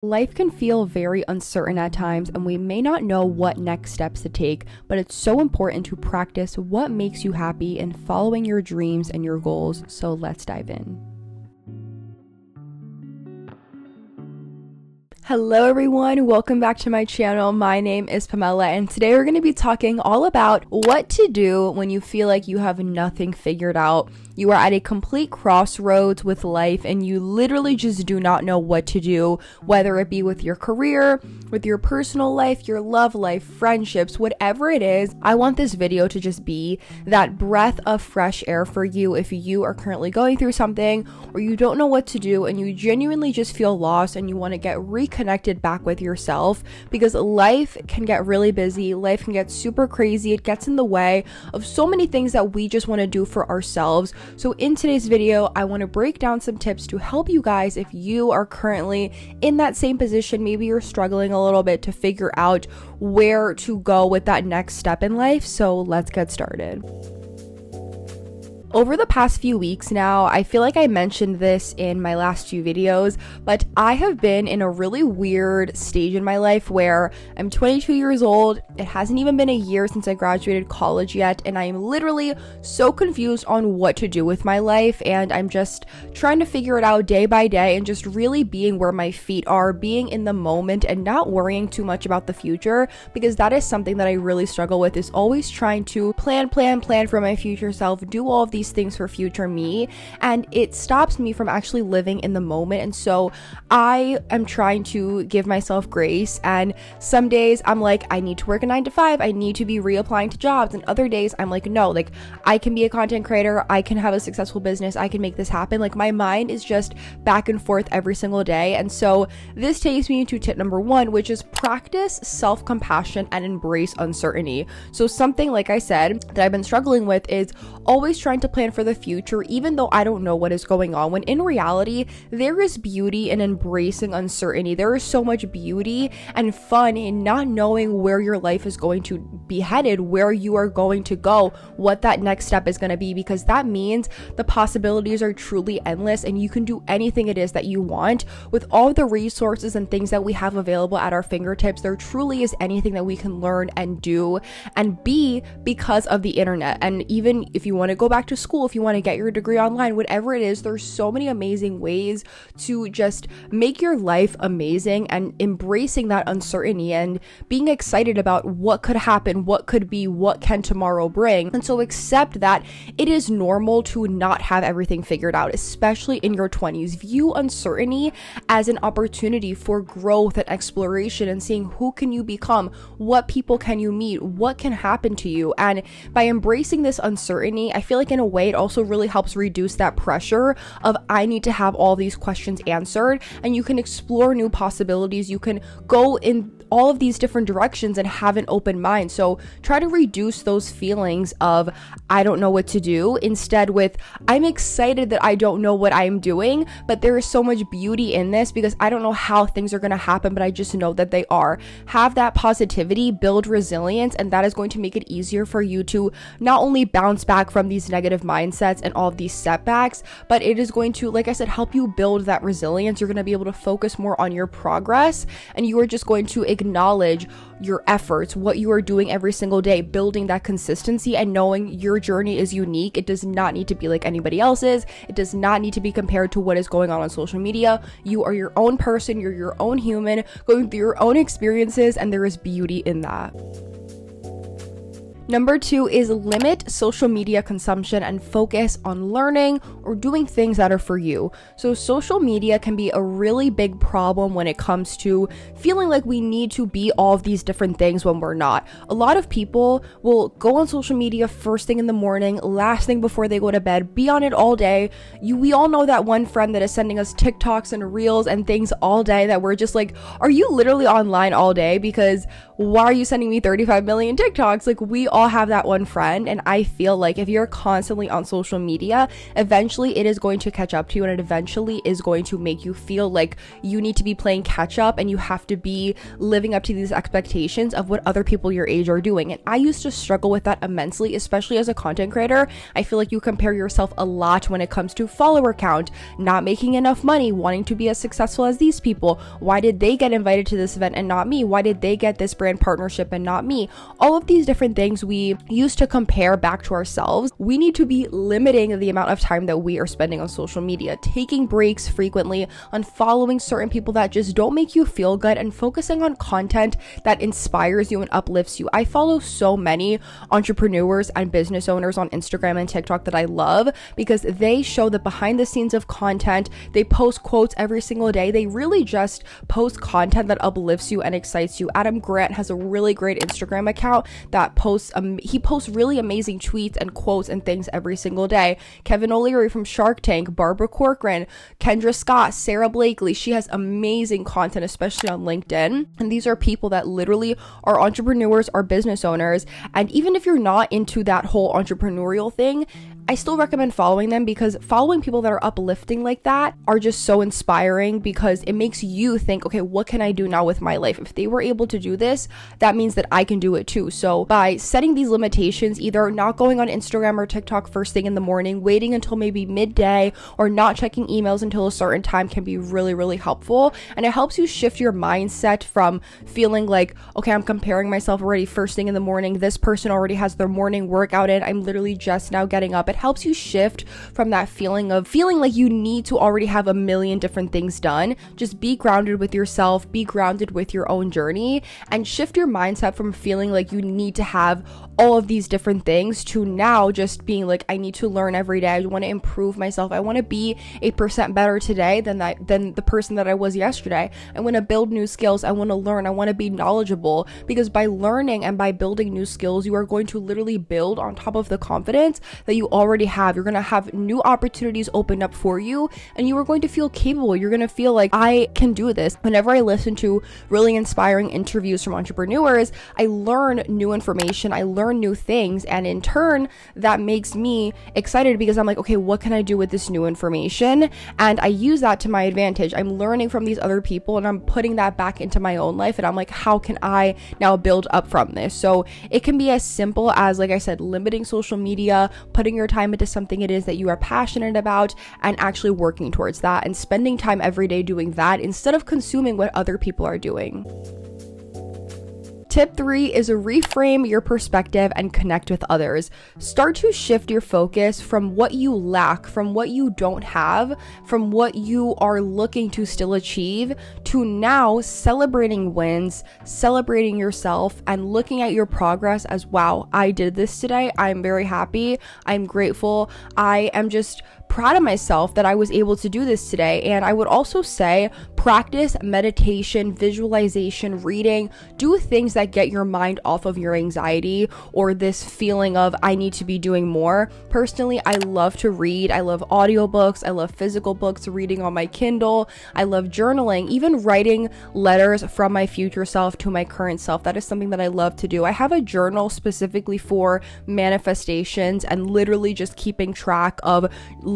Life can feel very uncertain at times, and we may not know what next steps to take, but it's so important to practice what makes you happy and following your dreams and your goals. So let's dive in. Hello everyone, welcome back to my channel. My name is Pamela, and today we're going to be talking all about what to do when you feel like you have nothing figured out. You are at a complete crossroads with life and you literally just do not know what to do, whether it be with your career, with your personal life, your love life, friendships, whatever it is. I want this video to just be that breath of fresh air for you if you are currently going through something or you don't know what to do and you genuinely just feel lost and you want to get reconnected back with yourself, because life can get really busy, life can get super crazy, it gets in the way of so many things that we just want to do for ourselves. So in today's video, I want to break down some tips to help you guys if you are currently in that same position. Maybe you're struggling a little bit to figure out where to go with that next step in life. So let's get started. Over the past few weeks now, I feel like I mentioned this in my last few videos, but I have been in a really weird stage in my life where I'm 22 years old. It hasn't even been a year since I graduated college yet, and I am literally so confused on what to do with my life, and I'm just trying to figure it out day by day and just really being where my feet are, being in the moment and not worrying too much about the future, because that is something that I really struggle with, is always trying to plan for my future self, do all of these things for future me, and it stops me from actually living in the moment. And so I am trying to give myself grace, and some days I'm like, I need to work a 9 to 5, I need to be reapplying to jobs, and other days I'm like, no, like I can be a content creator, I can have a successful business, I can make this happen. Like my mind is just back and forth every single day. And so this takes me to tip number 1, which is practice self-compassion and embrace uncertainty. So something, like I said, that I've been struggling with is always trying to plan for the future, even though I don't know what is going on, when in reality, there is beauty in embracing uncertainty. There is so much beauty and fun in not knowing where your life is going to be headed, where you are going to go, what that next step is going to be, because that means the possibilities are truly endless and you can do anything it is that you want. With all the resources and things that we have available at our fingertips, there truly is anything that we can learn and do and be because of the internet. And even if you want to go back to school, if you want to get your degree online, whatever it is, there's so many amazing ways to just make your life amazing, and embracing that uncertainty and being excited about what could happen, what could be, what can tomorrow bring. And so accept that it is normal to not have everything figured out, especially in your 20s. View uncertainty as an opportunity for growth and exploration and seeing who can you become, what people can you meet, what can happen to you. And by embracing this uncertainty, I feel like in a way it also really helps reduce that pressure of I need to have all these questions answered, and you can explore new possibilities. You can go in all of these different directions and have an open mind. So try to reduce those feelings of I don't know what to do, instead with I'm excited that I don't know what I'm doing, but there is so much beauty in this because I don't know how things are going to happen, but I just know that they are. Have that positivity, build resilience, and that is going to make it easier for you to not only bounce back from these negative mindsets and all of these setbacks, but it is going to, like I said, help you build that resilience. You're going to be able to focus more on your progress, and you are just going to acknowledge your efforts, what you are doing every single day, building that consistency and knowing your journey is unique. It does not need to be like anybody else's. It does not need to be compared to what is going on social media. You are your own person, you're your own human going through your own experiences, and there is beauty in that. Number 2 is limit social media consumption and focus on learning or doing things that are for you. So social media can be a really big problem when it comes to feeling like we need to be all of these different things when we're not. A lot of people will go on social media first thing in the morning, last thing before they go to bed, be on it all day. We all know that one friend that is sending us TikToks and reels and things all day that we're just like, are you literally online all day? Because why are you sending me 35 million TikToks? Like, we all have that one friend, and I feel like if you're constantly on social media, eventually it is going to catch up to you, and it eventually is going to make you feel like you need to be playing catch up and you have to be living up to these expectations of what other people your age are doing. And I used to struggle with that immensely, especially as a content creator. I feel like you compare yourself a lot when it comes to follower count, not making enough money, wanting to be as successful as these people. Why did they get invited to this event and not me? Why did they get this brand partnership and not me? All of these different things we used to compare back to ourselves. We need to be limiting the amount of time that we are spending on social media, taking breaks frequently, unfollowing certain people that just don't make you feel good, and focusing on content that inspires you and uplifts you. I follow so many entrepreneurs and business owners on Instagram and TikTok that I love because they show the behind the scenes of content. They post quotes every single day. They really just post content that uplifts you and excites you. Adam Grant has a really great Instagram account that posts he posts really amazing tweets and quotes and things every single day. Kevin O'Leary from Shark Tank, Barbara Corcoran, Kendra Scott, Sarah Blakely. She has amazing content, especially on LinkedIn. And these are people that literally are entrepreneurs, are business owners. And even if you're not into that whole entrepreneurial thing, I still recommend following them, because following people that are uplifting like that are just so inspiring, because it makes you think, okay, what can I do now with my life? If they were able to do this, that means that I can do it too. So by setting these limitations, either not going on Instagram or TikTok first thing in the morning, waiting until maybe midday, or not checking emails until a certain time can be really, really helpful. And it helps you shift your mindset from feeling like, okay, I'm comparing myself already first thing in the morning. This person already has their morning workout in. I'm literally just now getting up. It helps you shift from that feeling of feeling like you need to already have a million different things done. Just be grounded with yourself, be grounded with your own journey, and shift your mindset from feeling like you need to have all of these different things to now just being like, I need to learn every day. I want to improve myself. I want to be 8% better today than the person that I was yesterday. I want to build new skills. I want to learn. I want to be knowledgeable, because by learning and by building new skills, you are going to literally build on top of the confidence that you already have. You're going to have new opportunities open up for you, and you are going to feel capable. You're going to feel like, I can do this. Whenever I listen to really inspiring interviews from entrepreneurs, I learn new information. I learn new things, and in turn that makes me excited, because I'm like, okay, what can I do with this new information? And I use that to my advantage. I'm learning from these other people, and I'm putting that back into my own life, and I'm like, how can I now build up from this? So it can be as simple as, like I said, limiting social media, putting your time into something it is that you are passionate about, and actually working towards that, and spending time every day doing that instead of consuming what other people are doing. Tip 3 is reframe your perspective and connect with others. Start to shift your focus from what you lack, from what you don't have, from what you are looking to still achieve, to now celebrating wins, celebrating yourself, and looking at your progress as, wow, I did this today. I'm very happy. I'm grateful. I am just proud of myself that I was able to do this today. And I would also say practice meditation, visualization, reading. Do things that get your mind off of your anxiety or this feeling of I need to be doing more. Personally, I love to read. I love audiobooks. I love physical books, reading on my Kindle. I love journaling, even writing letters from my future self to my current self. That is something that I love to do. I have a journal specifically for manifestations and literally just keeping track of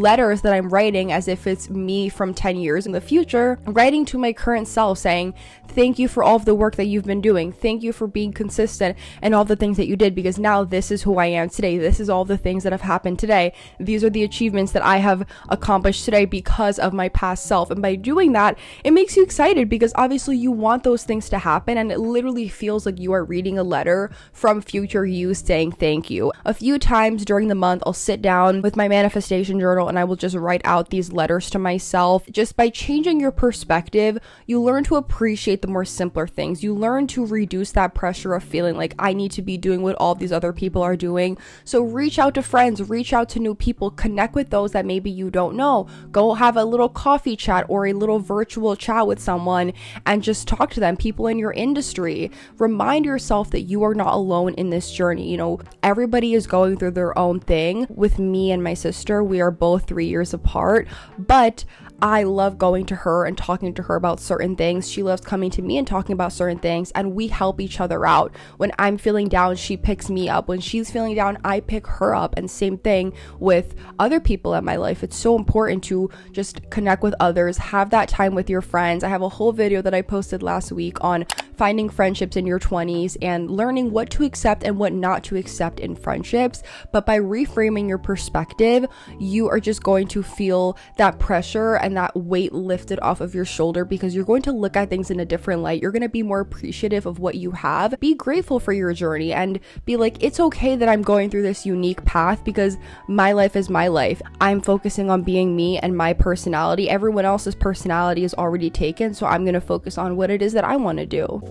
letters that I'm writing as if it's me from 10 years in the future, writing to my current self saying, thank you for all of the work that you've been doing. Thank you for being consistent and all the things that you did, because now this is who I am today. This is all the things that have happened today. These are the achievements that I have accomplished today because of my past self. And by doing that, it makes you excited, because obviously you want those things to happen, and it literally feels like you are reading a letter from future you saying thank you. A few times during the month, I'll sit down with my manifestation journal and I will just write out these letters to myself. Just by changing your perspective, you learn to appreciate the more simpler things. You learn to reduce that pressure of feeling like I need to be doing what all these other people are doing. So reach out to friends, reach out to new people, connect with those that maybe you don't know. Go have a little coffee chat or a little virtual chat with someone and just talk to them, people in your industry. Remind yourself that you are not alone in this journey. You know, everybody is going through their own thing. With me and my sister, we are both 3 years apart, but I love going to her and talking to her about certain things. She loves coming to me and talking about certain things, and we help each other out. When I'm feeling down, she picks me up. When she's feeling down, I pick her up. And same thing with other people in my life. It's so important to just connect with others, have that time with your friends. I have a whole video that I posted last week on finding friendships in your 20s and learning what to accept and what not to accept in friendships. But by reframing your perspective, you are just going to feel that pressure and that weight lifted off of your shoulder, because you're going to look at things in a different light. You're going to be more appreciative of what you have. Be grateful for your journey and be like, it's okay that I'm going through this unique path, because my life is my life. I'm focusing on being me and my personality. Everyone else's personality is already taken, so I'm going to focus on what it is that I want to do.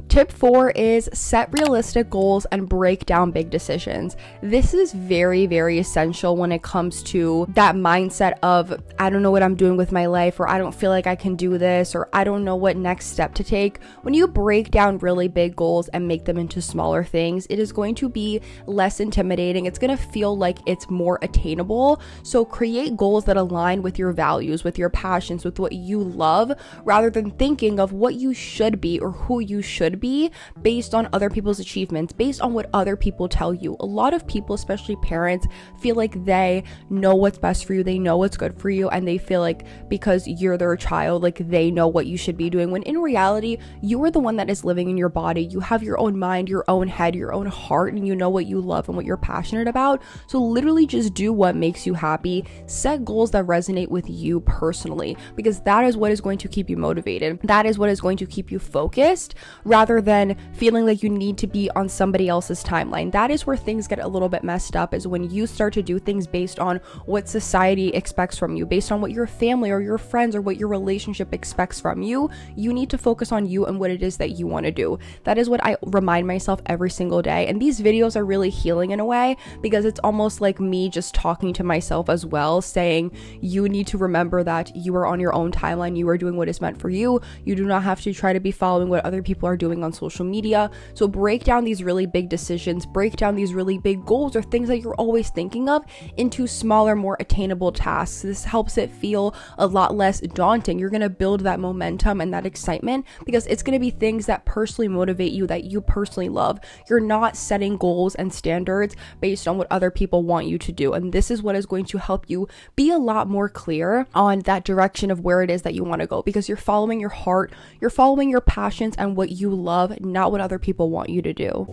Tip 4 is set realistic goals and break down big decisions. This is very, very essential when it comes to that mindset of, I don't know what I'm doing with my life, or I don't feel like I can do this, or I don't know what next step to take. When you break down really big goals and make them into smaller things, it is going to be less intimidating. It's going to feel like it's more attainable. So create goals that align with your values, with your passions, with what you love, rather than thinking of what you should be or who you should be based on other people's achievements, based on what other people tell you. A lot of people, especially parents, feel like they know what's best for you, they know what's good for you, and they feel like because you're their child, like they know what you should be doing, when in reality, you are the one that is living in your body. You have your own mind, your own head, your own heart, and you know what you love and what you're passionate about. So literally just do what makes you happy. Set goals that resonate with you personally, because that is what is going to keep you motivated. That is what is going to keep you focused, rather than feeling like you need to be on somebody else's timeline. That is where things get a little bit messed up, is when you start to do things based on what society expects from you, based on what your family or your friends or what your relationship expects from you. You need to focus on you and what it is that you want to do. That is what I remind myself every single day. And these videos are really healing in a way, because it's almost like me just talking to myself as well, saying you need to remember that you are on your own timeline. You are doing what is meant for you. You do not have to try to be following what other people are doing on social media. So break down these really big decisions, break down these really big goals or things that you're always thinking of into smaller, more attainable tasks. This helps it feel a lot less daunting. You're going to build that momentum and that excitement, because it's going to be things that personally motivate you, that you personally love. You're not setting goals and standards based on what other people want you to do. And this is what is going to help you be a lot more clear on that direction of where it is that you want to go, because you're following your heart, you're following your passions and what you love, not what other people want you to do.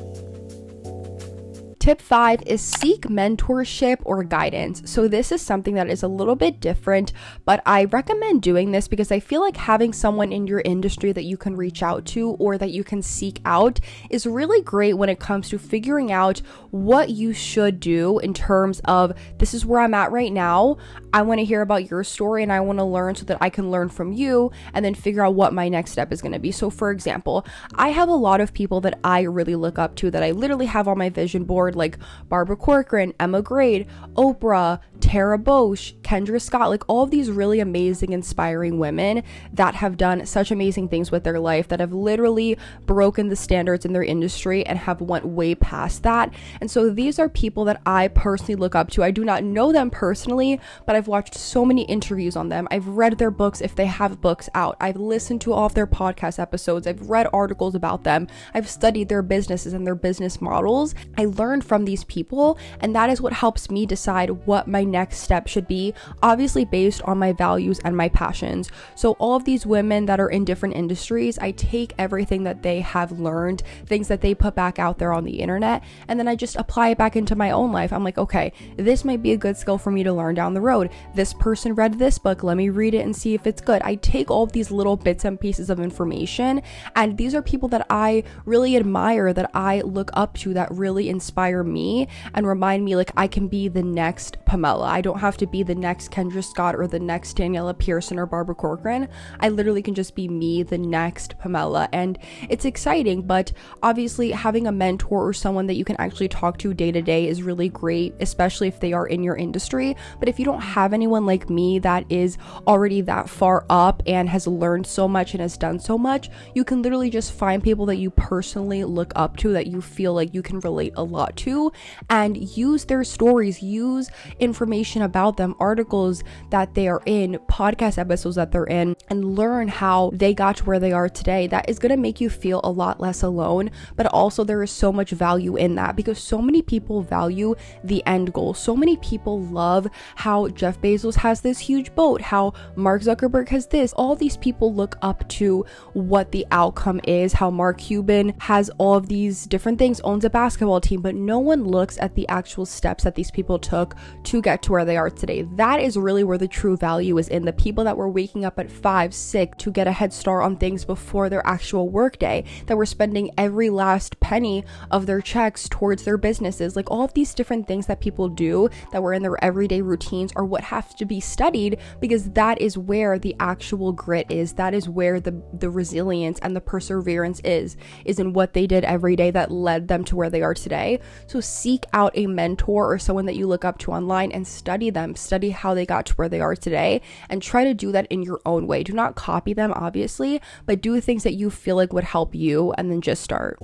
Tip 5 is seek mentorship or guidance. So this is something that is a little bit different, but I recommend doing this because I feel like having someone in your industry that you can reach out to or that you can seek out is really great when it comes to figuring out what you should do in terms of, this is where I'm at right now. I want to hear about your story and I want to learn so that I can learn from you and then figure out what my next step is going to be. So for example, I have a lot of people that I really look up to, that I literally have on my vision board, like Barbara Corcoran, Emma Grade, Oprah, Tara Bosch, Kendra Scott, like all of these really amazing, inspiring women that have done such amazing things with their life, that have literally broken the standards in their industry and have went way past that. And so these are people that I personally look up to. I do not know them personally, but I've watched so many interviews on them. I've read their books if they have books out. I've listened to all of their podcast episodes. I've read articles about them. I've studied their businesses and their business models. I learned from these people, and that is what helps me decide what my next step should be, obviously based on my values and my passions. So all of these women that are in different industries, I take everything that they have learned, things that they put back out there on the internet, and then I just apply it back into my own life. I'm like, okay, this might be a good skill for me to learn down the road. This person read this book, let me read it and see if it's good. I take all of these little bits and pieces of information, and these are people that I really admire, that I look up to, that really inspire me and remind me like I can be the next Pamela. I don't have to be the next Kendra Scott or the next Daniela Pearson or Barbara Corcoran. I literally can just be me, the next Pamela, and it's exciting. But obviously having a mentor or someone that you can actually talk to day to day is really great, especially if they are in your industry. But if you don't have anyone like me that is already that far up and has learned so much and has done so much, you can literally just find people that you personally look up to, that you feel like you can relate a lot to, and use their stories, use information about them, articles that they are in, podcast episodes that they're in, and learn how they got to where they are today. That is going to make you feel a lot less alone, but also there is so much value in that because so many people value the end goal. So many people love how Jeff Bezos has this huge boat, how Mark Zuckerberg has this. All these people look up to what the outcome is, how Mark Cuban has all of these different things, owns a basketball team, but no one looks at the actual steps that these people took to get to where they are today. That is really where the true value is in. The people that were waking up at 5, 6 to get a head start on things before their actual work day, that were spending every last penny of their checks towards their businesses. Like all of these different things that people do that were in their everyday routines are what have to be studied, because that is where the actual grit is. That is where the resilience and the perseverance is in what they did every day that led them to where they are today. So seek out a mentor or someone that you look up to online and study them, study how they got to where they are today, and try to do that in your own way. Do not copy them, obviously, but do things that you feel like would help you, and then just start.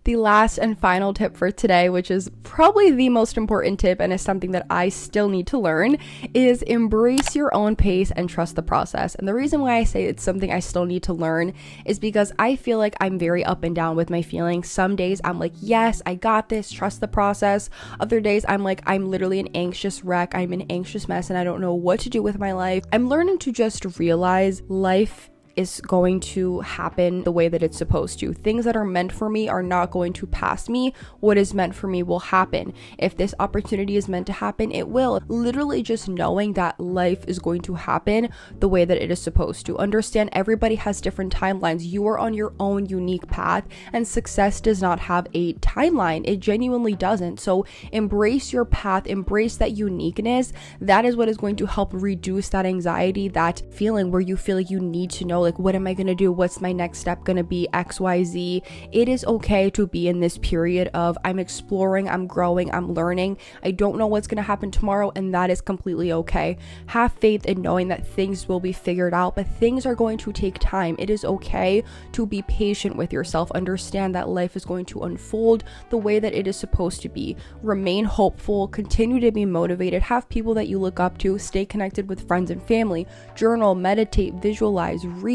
The last and final tip for today, which is probably the most important tip and is something that I still need to learn, is embrace your own pace and trust the process. And the reason why I say it's something I still need to learn is because I feel like I'm very up and down with my feelings. Some days I'm like, yes, I got this, trust the process. Other days I'm like, I'm literally an anxious wreck. I'm an anxious mess and I don't know what to do with my life. I'm learning to just realize life is going to happen the way that it's supposed to. Things that are meant for me are not going to pass me. What is meant for me will happen. If this opportunity is meant to happen, it will. Literally just knowing that life is going to happen the way that it is supposed to. Understand everybody has different timelines. You are on your own unique path, and success does not have a timeline. It genuinely doesn't. So embrace your path, embrace that uniqueness. That is what is going to help reduce that anxiety, that feeling where you feel like you need to know, like, what am I going to do? What's my next step going to be? XYZ. It is okay to be in this period of I'm exploring, I'm growing, I'm learning. I don't know what's going to happen tomorrow, and that is completely okay. Have faith in knowing that things will be figured out, but things are going to take time. It is okay to be patient with yourself. Understand that life is going to unfold the way that it is supposed to be. Remain hopeful, continue to be motivated, have people that you look up to, stay connected with friends and family, journal, meditate, visualize, read,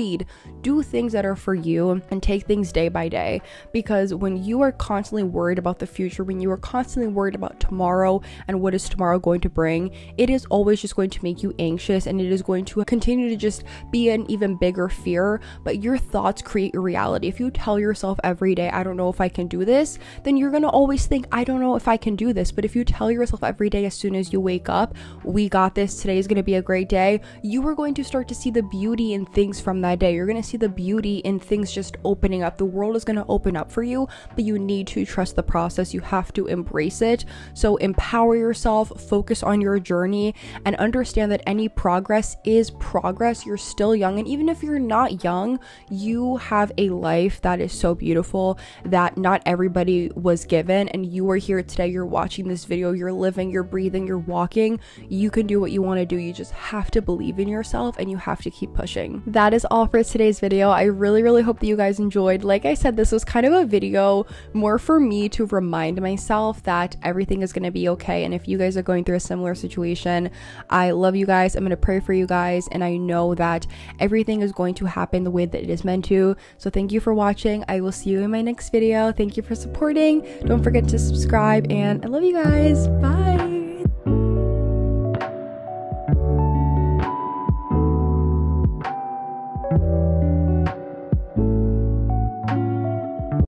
do things that are for you, and take things day by day. Because when you are constantly worried about the future, when you are constantly worried about tomorrow and what is tomorrow going to bring, it is always just going to make you anxious, and it is going to continue to just be an even bigger fear. But your thoughts create your reality. If you tell yourself every day, I don't know if I can do this, then you're going to always think, I don't know if I can do this. But if you tell yourself every day, as soon as you wake up, we got this, today is going to be a great day, you are going to start to see the beauty in things from that day. You're going to see the beauty in things just opening up. The world is going to open up for you, but you need to trust the process. You have to embrace it. So empower yourself, focus on your journey, and understand that any progress is progress. You're still young, and even if you're not young, you have a life that is so beautiful that not everybody was given, and you are here today. You're watching this video, you're living, you're breathing, you're walking. You can do what you want to do. You just have to believe in yourself, and you have to keep pushing. That is all for today's video. I really hope that you guys enjoyed. Like I said, this was kind of a video more for me to remind myself that everything is going to be okay. And if you guys are going through a similar situation, I love you guys. I'm going to pray for you guys, and I know that everything is going to happen the way that it is meant to. So thank you for watching. I will see you in my next video. Thank you for supporting. Don't forget to subscribe, and I love you guys. Bye.